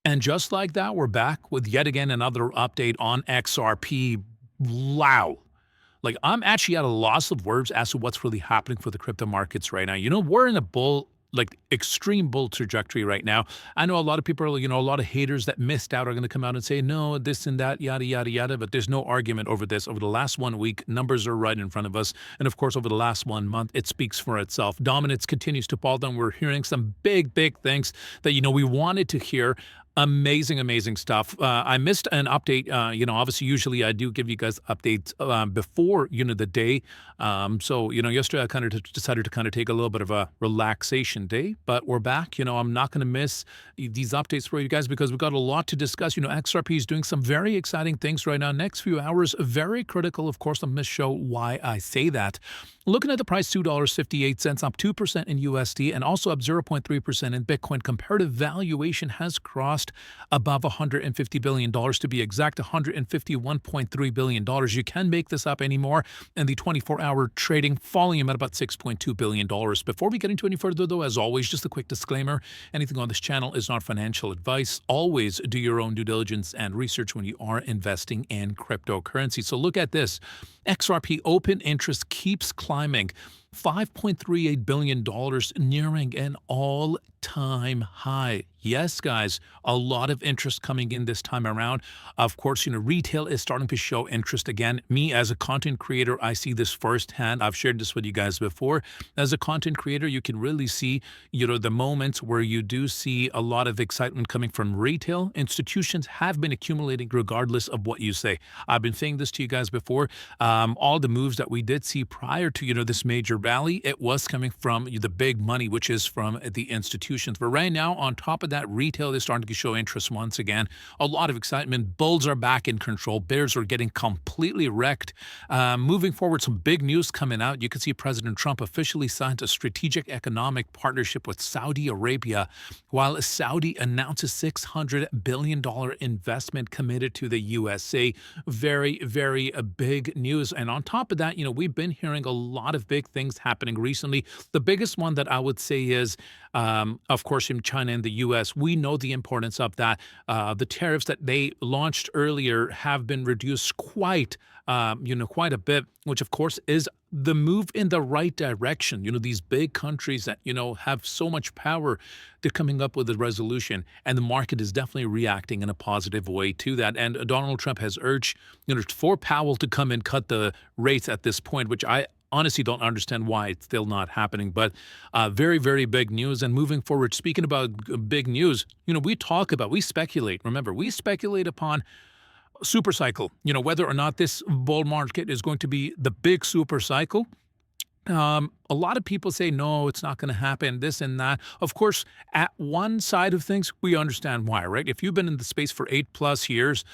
And just like that, we're back with yet again another update on XRP. Wow. Like, I'm actually at a loss of words as to what's really happening for the crypto markets right now. We're in a extreme bull trajectory right now. I know a lot of people are, a lot of haters that missed out are going to come out and say, no, this and that, yada, yada, yada. But there's no argument over this. Over the last 1 week, numbers are right in front of us. And of course, over the last 1 month, it speaks for itself. Dominance continues to fall down. We're hearing some big, big things that, we wanted to hear. Amazing, amazing stuff. I missed an update. Obviously, usually I do give you guys updates before, the day. Yesterday I kind of decided to kind of take a little bit of a relaxation day, but we're back. I'm not going to miss these updates for you guys because we've got a lot to discuss. XRP is doing some very exciting things right now. Next few hours, very critical. Of course, I'm going to show why I say that. Looking at the price, $2.58, up 2% in USD and also up 0.3% in Bitcoin. Comparative valuation has crossed above $150 billion, to be exact, $151.3 billion. You can make this up anymore, and the 24-hour trading volume at about $6.2 billion. Before we get into any further, though, as always, just a quick disclaimer. Anything on this channel is not financial advice. Always do your own due diligence and research when you are investing in cryptocurrency. So look at this. XRP open interest keeps climbing. $5.38 billion, nearing an all-time high. Yes, guys, a lot of interest coming in this time around. Of course, retail is starting to show interest again. Me, as a content creator, I see this firsthand. I've shared this with you guys before. As a content creator, you can really see, the moments where you do see a lot of excitement coming from retail. Institutions have been accumulating regardless of what you say. I've been saying this to you guys before. All the moves that we did see prior to, this major rally, it was coming from the big money, which is from the institutions. But right now, on top of that, retail is starting to show interest once again. A lot of excitement. Bulls are back in control. Bears are getting completely wrecked. Moving forward, some big news coming out. You can see President Trump officially signed a strategic economic partnership with Saudi Arabia, while Saudi announces $600 billion investment committed to the USA. Very, very big news. And on top of that, we've been hearing a lot of big things happening recently. The biggest one that I would say is, of course, in China and the U.S., we know the importance of that. The tariffs that they launched earlier have been reduced quite a bit, which of course is the move in the right direction. These big countries that, have so much power, they're coming up with a resolution, and the market is definitely reacting in a positive way to that. And Donald Trump has urged, for Powell to come and cut the rates at this point, which I honestly don't understand why it's still not happening, but very, very big news. And moving forward, speaking about big news, we speculate. Remember, we speculate upon super cycle, whether or not this bull market is going to be the big super cycle. A lot of people say, no, it's not going to happen, this and that. Of course, at one side of things, we understand why, right? If you've been in the space for 8+ years,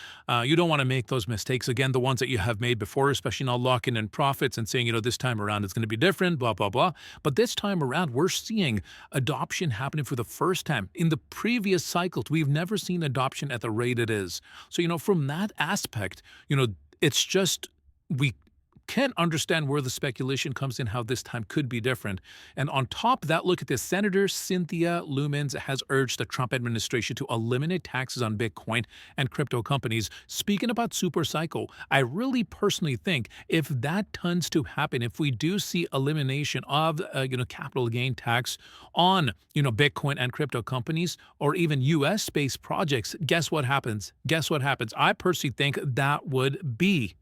you don't want to make those mistakes. Again, the ones that you have made before, especially not locking in profits and saying, this time around it's going to be different, blah, blah, blah. But this time around, we're seeing adoption happening for the first time. In the previous cycles, we've never seen adoption at the rate it is. So, from that aspect, it's just, we can't understand where the speculation comes in, how this time could be different. And on top of that, look at this. Senator Cynthia Lumens has urged the Trump administration to eliminate taxes on Bitcoin and crypto companies. Speaking about super cycle, I really personally think if that tends to happen, if we do see elimination of capital gain tax on Bitcoin and crypto companies, or even U.S.-based projects, guess what happens? I personally think that would be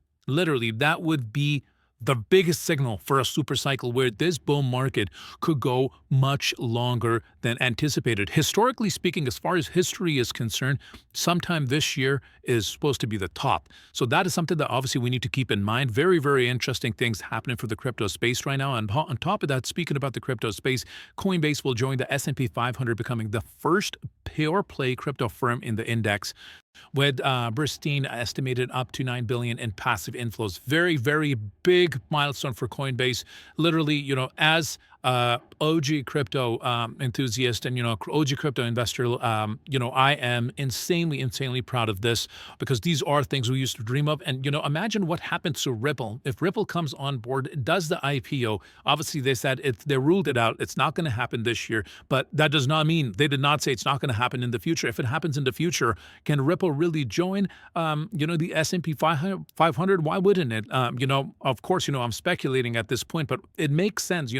the biggest signal for a super cycle where this bull market could go much longer than anticipated. Historically speaking, as far as history is concerned, sometime this year is supposed to be the top. So that is something that obviously we need to keep in mind. Very, very interesting things happening for the crypto space right now. And on top of that, speaking about the crypto space, Coinbase will join the S&P 500, becoming the first pure play crypto firm in the index, with Bristine estimated up to $9 billion in passive inflows. Very, very big milestone for Coinbase. Literally, as OG crypto enthusiast and OG crypto investor. I am insanely proud of this because these are things we used to dream of. And imagine what happens to Ripple if Ripple comes on board, does the IPO. Obviously, they said they ruled it out. It's not going to happen this year, but that does not mean they did not say it's not going to happen in the future. If it happens in the future, can Ripple really join? The S&P 500? Why wouldn't it? Of course, I'm speculating at this point, but it makes sense.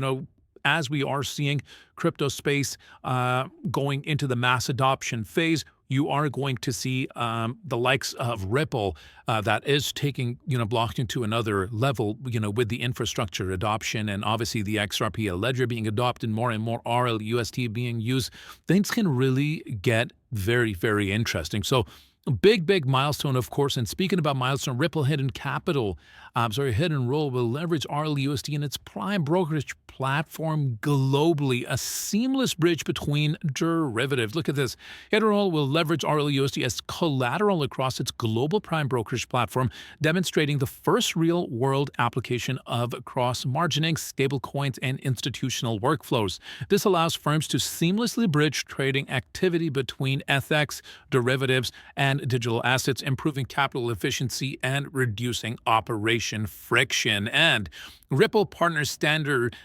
As we are seeing crypto space going into the mass adoption phase, you are going to see the likes of Ripple that is taking blockchain to another level. With the infrastructure adoption and obviously the XRP ledger being adopted, more and more RLUSD being used, things can really get very interesting. So big milestone, of course. And speaking about milestone, Ripple Hidden Roll will leverage RLUSD in its prime brokerage platform globally, a seamless bridge between derivatives. Look at this. Hidden Roll will leverage RLUSD as collateral across its global prime brokerage platform, demonstrating the first real-world application of cross-margining, stablecoins, and institutional workflows. This allows firms to seamlessly bridge trading activity between FX, derivatives, and digital assets, improving capital efficiency and reducing operation friction. And Ripple Partner Standard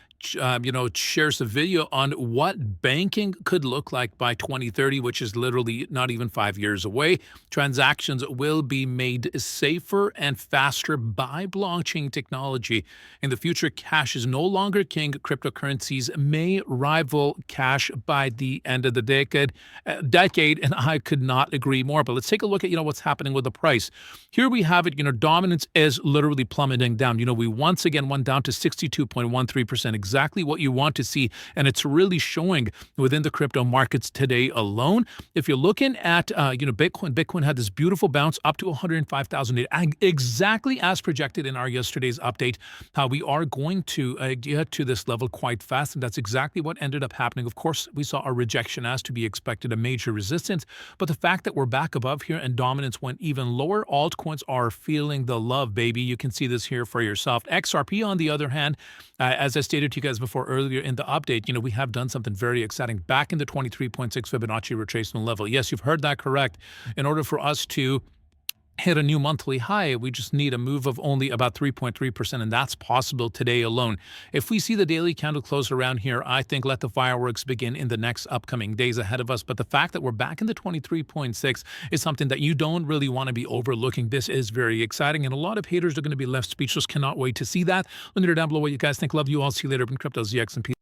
shares a video on what banking could look like by 2030, which is literally not even 5 years away. Transactions will be made safer and faster by blockchain technology. In the future, cash is no longer king. Cryptocurrencies may rival cash by the end of the decade, and I could not agree more. But let's take a look at what's happening with the price. Here we have it. Dominance is literally plummeting down. We once again went down to 62.13%. Exactly what you want to see, and it's really showing within the crypto markets today alone. If you're looking at Bitcoin had this beautiful bounce up to 105,000, exactly as projected in our yesterday's update, how we are going to get to this level quite fast, and that's exactly what ended up happening. Of course, we saw a rejection as to be expected, a major resistance, but the fact that we're back above here and dominance went even lower, altcoins are feeling the love, baby. You can see this here for yourself. XRP, on the other hand, as I stated to you guys before earlier in the update, we have done something very exciting back in the 23.6 Fibonacci retracement level. Yes, you've heard that correct. In order for us to hit a new monthly high, we just need a move of only about 3.3%, and that's possible today alone. If we see the daily candle close around here, I think let the fireworks begin in the next upcoming days ahead of us. But the fact that we're back in the 23.6 is something that you don't really want to be overlooking. This is very exciting, and a lot of haters are going to be left speechless. Cannot wait to see that. Let me know down below what you guys think. Love you all. See you later. Been Crypto ZX and P.